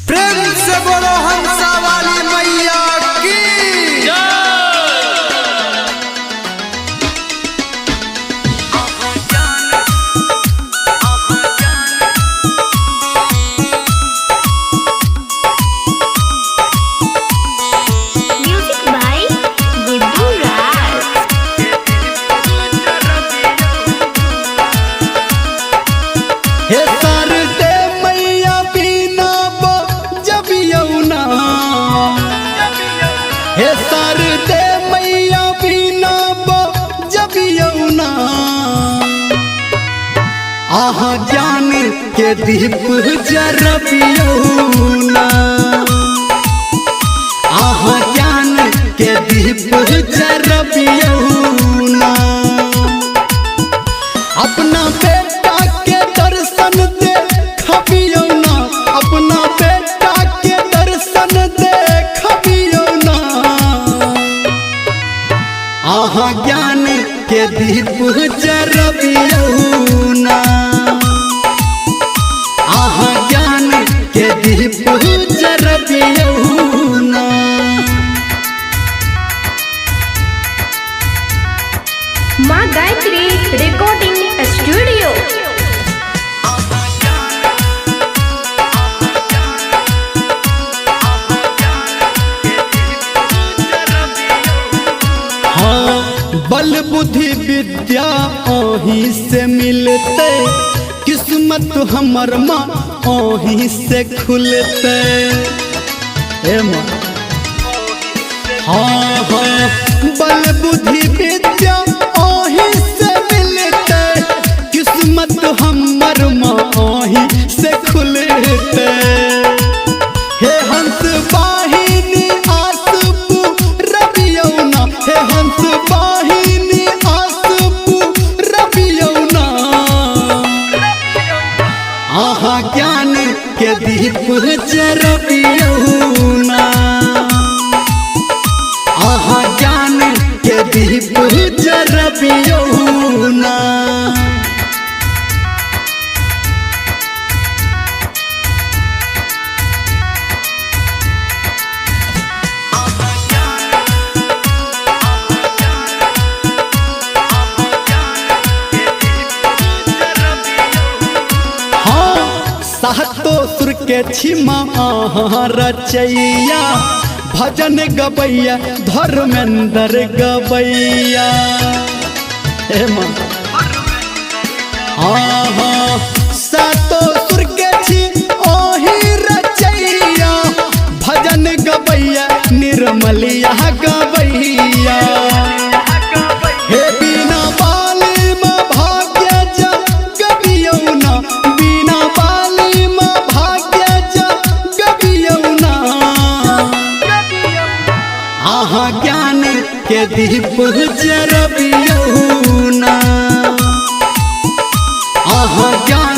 प्रेम से बोलो हंसा वाली मैया की Music by Guddu Raj. हे सर दे मैया बिना जब यौना हे सर दे मैया बिना जब यौना आहा ज्ञान के दीप जरब यौना आहा ज्ञान के दीप जरब यौना अपना बेटा के दर्शन देखबियो ना अपना बेटा के दर्शन देखबियो ना आहा ज्ञान के दीप जरबियो ना आहा ज्ञान के दीप जरबियो ना माँ गायत्री रिकॉर्डिंग स्टूडियो। हाँ बल बुद्धि विद्या ओही से मिलते किस्मत हमर माँ ओही से खुलते ए माँ हाँ हाँ बल बुद्धि विद्या ओही से मिलते किस्मत हमर माँ ओही से खुलते हे हंस वाहिनी आसपू रबियौना हे हंस वाहिनी आसपू रबियौना आहा ज्ञान के दीप जरबियौना आहा ज्ञान के दीप जरबियौना सातो सुर के छिमा रचैया भजन गबैया धर्मेंद्र गबैया हे माँ हाँ हाँ सातो सुर के छी ओही रचैया भजन गबैया निर्मलिया गबैया हे बिना बाली में भाग्य जगबियौना बिना बाली में भाग्य जगबियौना आहा ज्ञान के दीप जरबियौना आहा ज्ञान